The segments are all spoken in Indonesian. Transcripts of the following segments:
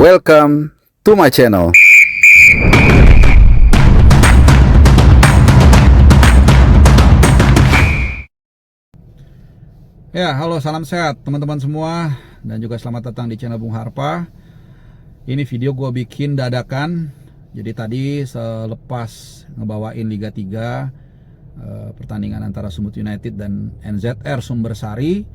Welcome to my channel. Ya, halo, salam sehat teman-teman semua, dan juga selamat datang di channel Bung Harpa. Ini video gue bikin dadakan. Jadi tadi selepas ngebawain Liga 3 pertandingan antara Sumut United dan NZR Sumbersari,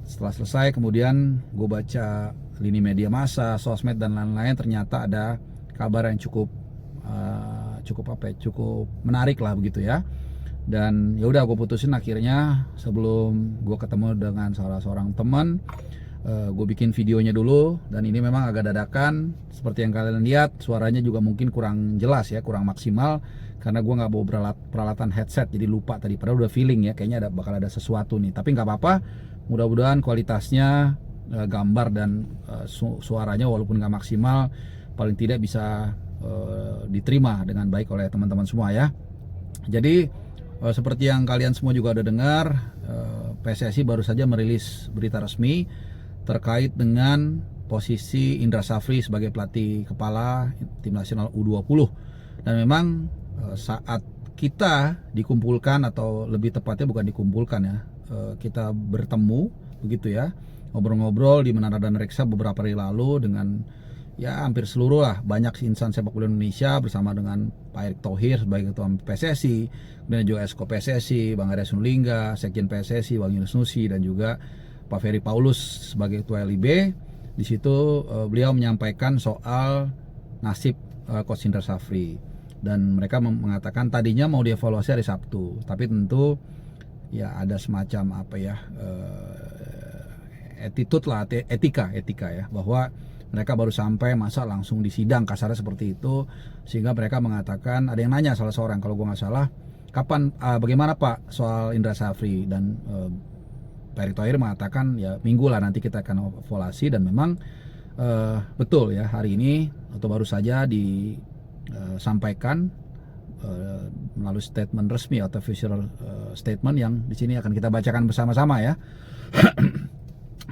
setelah selesai kemudian gue baca lini media massa, sosmed dan lain-lain, ternyata ada kabar yang cukup menarik lah begitu ya. Dan ya udah gue putusin akhirnya, sebelum gue ketemu dengan salah seorang teman, gue bikin videonya dulu. Dan ini memang agak dadakan, seperti yang kalian lihat, suaranya juga mungkin kurang jelas ya, kurang maksimal, karena gue nggak bawa peralatan headset, jadi lupa tadi. Padahal udah feeling ya, kayaknya bakal ada sesuatu nih. Tapi nggak apa-apa, mudah-mudahan kualitasnya gambar dan suaranya walaupun nggak maksimal, paling tidak bisa diterima dengan baik oleh teman-teman semua ya. Jadi seperti yang kalian semua juga udah dengar, PSSI baru saja merilis berita resmi terkait dengan posisi Indra Safri sebagai pelatih kepala tim nasional U20. Dan memang saat kita dikumpulkan, atau lebih tepatnya bukan dikumpulkan ya, kita bertemu begitu ya, ngobrol-ngobrol di Menara dan Reksa beberapa hari lalu dengan ya hampir seluruh lah, banyak insan sepak bola Indonesia, bersama dengan Pak Erick Thohir sebagai ketua PSSI, kemudian juga Esko PSSI, Bang Arya Sinulinga, Sekjen PSSI, Bang Yunus Nusi, dan juga Pak Ferry Paulus sebagai ketua LIB. Di situ beliau menyampaikan soal nasib Coach Indra Safri, dan mereka mengatakan tadinya mau dievaluasi hari Sabtu, tapi tentu ya ada semacam apa ya, attitude lah, etika ya, bahwa mereka baru sampai, masa langsung disidang, kasarnya seperti itu. Sehingga mereka mengatakan, ada yang nanya salah seorang, kalau gue nggak salah, kapan, bagaimana Pak soal Indra Safri, dan Pak Erick Thohir mengatakan ya minggu lah nanti kita akan evaluasi. Dan memang betul ya, hari ini atau baru saja disampaikan melalui statement resmi atau official statement yang di sini akan kita bacakan bersama-sama ya.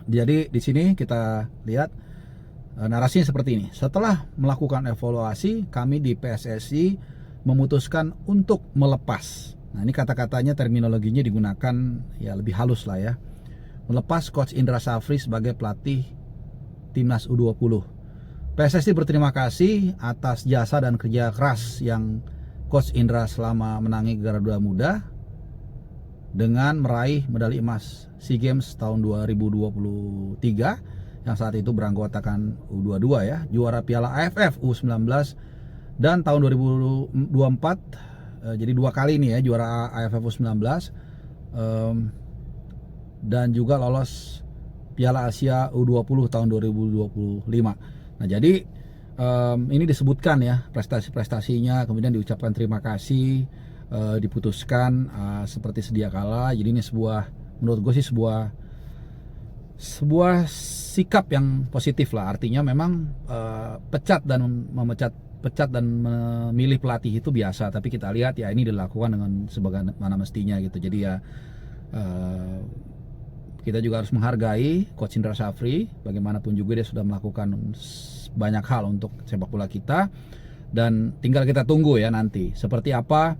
Jadi di sini kita lihat narasinya seperti ini. Setelah melakukan evaluasi, kami di PSSI memutuskan untuk melepas. Nah, ini kata-katanya, terminologinya digunakan ya lebih halus lah ya. Melepas Coach Indra Safri sebagai pelatih Timnas U20. PSSI berterima kasih atas jasa dan kerja keras yang Coach Indra selama menangi Garuda Muda dengan meraih medali emas SEA Games tahun 2023 yang saat itu beranggotakan U22 ya, juara Piala AFF U19, dan tahun 2024 jadi dua kali nih ya juara AFF U19, dan juga lolos Piala Asia U20 tahun 2025. Nah, jadi ini disebutkan ya prestasi-prestasinya, kemudian diucapkan terima kasih, diputuskan seperti sedia kala. Jadi ini menurut gue sih sebuah sikap yang positif lah. Artinya memang pecat dan memilih pelatih itu biasa, tapi kita lihat ya ini dilakukan dengan sebagaimana mestinya gitu. Jadi ya kita juga harus menghargai Coach Indra Safri. Bagaimanapun juga dia sudah melakukan banyak hal untuk sepak bola kita, dan tinggal kita tunggu ya nanti seperti apa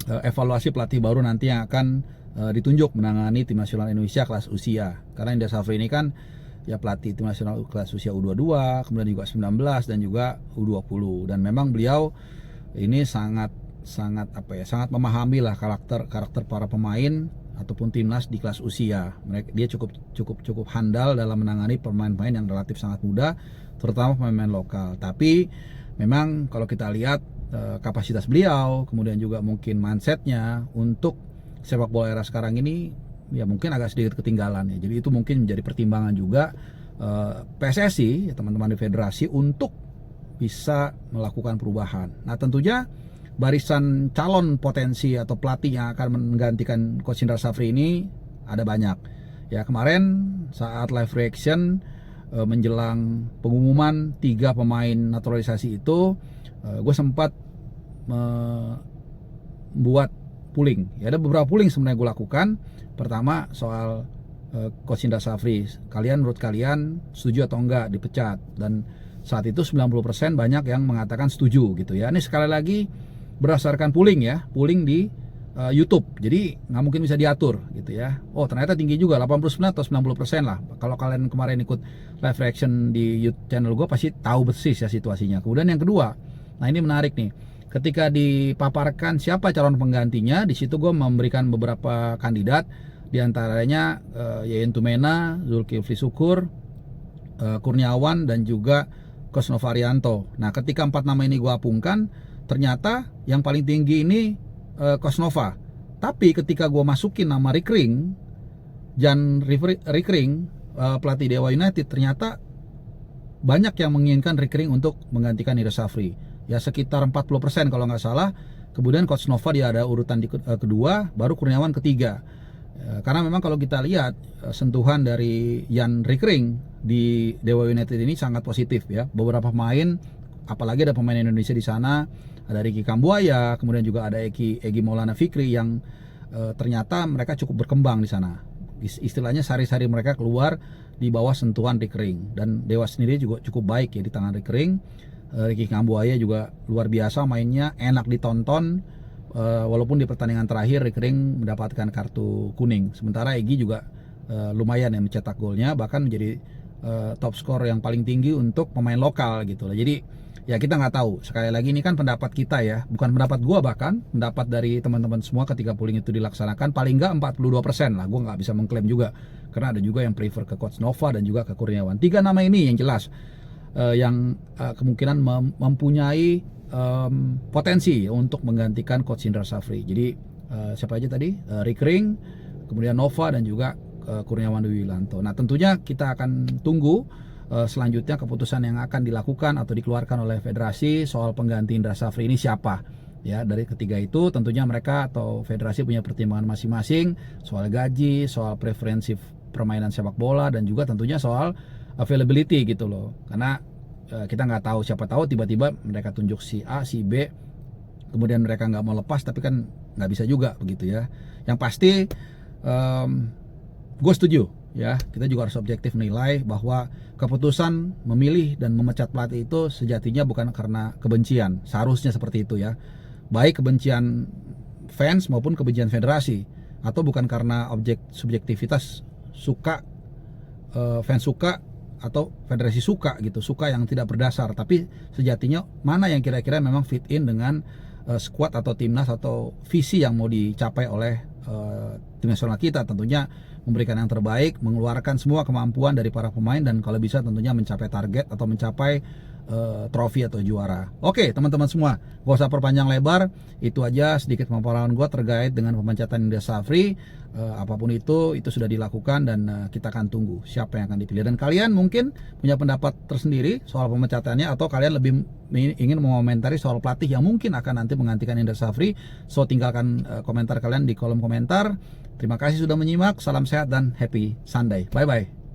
evaluasi pelatih baru nanti yang akan ditunjuk menangani tim nasional Indonesia kelas usia. Karena Indra Safri ini kan ya pelatih tim nasional kelas usia U22, kemudian juga 19 dan juga U20. Dan memang beliau ini sangat memahami lah karakter para pemain ataupun timnas di kelas usia. Dia cukup handal dalam menangani pemain-pemain yang relatif sangat muda, terutama pemain lokal. Tapi memang kalau kita lihat kapasitas beliau, kemudian juga mungkin mindsetnya untuk sepak bola era sekarang ini ya mungkin agak sedikit ketinggalan ya. Jadi itu mungkin menjadi pertimbangan juga PSSI ya, teman-teman di federasi, untuk bisa melakukan perubahan. Nah, tentunya barisan calon potensi atau pelatih yang akan menggantikan Coach Indra Safri ini ada banyak ya. Kemarin saat live reaction menjelang pengumuman 3 pemain naturalisasi itu, gue sempat membuat pooling ya. Ada beberapa pooling sebenarnya gue lakukan. Pertama soal Coach Indra Safri, menurut kalian setuju atau enggak dipecat? Dan saat itu 90% banyak yang mengatakan setuju gitu ya. Ini sekali lagi berdasarkan polling ya, polling di YouTube. Jadi nggak mungkin bisa diatur gitu ya. Oh ternyata tinggi juga 89 atau 90% lah. Kalau kalian kemarin ikut live reaction di YouTube channel gue pasti tahu persis ya situasinya. Kemudian yang kedua, nah ini menarik nih. Ketika dipaparkan siapa calon penggantinya, di situ gue memberikan beberapa kandidat, diantaranya Yayan Tumena, Zulkifli Syukur, Kurniawan dan juga Coach Nova Arianto. Nah ketika 4 nama ini gue apungkan, ternyata yang paling tinggi ini Coach Nova. Tapi ketika gue masukin nama Rikring, Jan Rikring, pelatih Dewa United, ternyata banyak yang menginginkan Rikring untuk menggantikan Indra Safri. Ya sekitar 40% kalau nggak salah. Kemudian Coach Nova dia ada urutan di kedua, baru Kurniawan ketiga. Karena memang kalau kita lihat sentuhan dari Jan Rikring di Dewa United ini sangat positif ya. Beberapa pemain, apalagi ada pemain Indonesia di sana, ada Ricky Kambuaya, kemudian juga ada Egy Maulana Fikri yang ternyata mereka cukup berkembang di sana. Istilahnya sari-sari mereka keluar di bawah sentuhan Rikring, dan Dewa sendiri juga cukup baik ya di tangan Rikring. Ricky Kambuaya juga luar biasa mainnya, enak ditonton. Walaupun di pertandingan terakhir Rikring mendapatkan kartu kuning, sementara Egy juga lumayan ya mencetak golnya, bahkan menjadi top skor yang paling tinggi untuk pemain lokal gitu lah. Jadi ya kita nggak tahu, sekali lagi ini kan pendapat kita ya, bukan pendapat gua, bahkan pendapat dari teman-teman semua ketika polling itu dilaksanakan paling nggak 42% lah. Gua nggak bisa mengklaim juga, karena ada juga yang prefer ke Coach Nova dan juga ke Kurniawan. 3 nama ini yang jelas yang kemungkinan mempunyai potensi untuk menggantikan Coach Indra Safri. Jadi siapa aja tadi? Rikring, kemudian Nova dan juga Kurniawan Dwi Wilanto. Nah tentunya kita akan tunggu selanjutnya keputusan yang akan dilakukan atau dikeluarkan oleh federasi soal pengganti Indra Safri ini siapa ya. Dari ketiga itu tentunya mereka atau federasi punya pertimbangan masing-masing soal gaji, soal preferensi permainan sepak bola, dan juga tentunya soal availability gitu loh. Karena kita nggak tahu, siapa tahu tiba-tiba mereka tunjuk si A, si B, kemudian mereka nggak mau lepas, tapi kan nggak bisa juga begitu ya. Yang pasti gue setuju ya, kita juga harus objektif menilai bahwa keputusan memilih dan memecat pelatih itu sejatinya bukan karena kebencian, seharusnya seperti itu ya, baik kebencian fans maupun kebencian federasi, atau bukan karena subjektivitas suka, fans suka atau federasi suka gitu, suka yang tidak berdasar, tapi sejatinya mana yang kira-kira memang fit in dengan squad atau timnas atau visi yang mau dicapai oleh tim nasional kita. Tentunya memberikan yang terbaik, mengeluarkan semua kemampuan dari para pemain, dan kalau bisa tentunya mencapai target atau mencapai trofi atau juara. Oke teman-teman semua, gak usah perpanjang lebar, itu aja sedikit pemaparan gue terkait dengan pemecatan Indra Safri. Apapun itu sudah dilakukan, dan kita akan tunggu siapa yang akan dipilih. Dan kalian mungkin punya pendapat tersendiri soal pemecatannya, atau kalian lebih ingin mengomentari soal pelatih yang mungkin akan nanti menggantikan Indra Safri. So tinggalkan komentar kalian di kolom komentar. Terima kasih sudah menyimak, salam sehat dan happy Sunday, bye bye.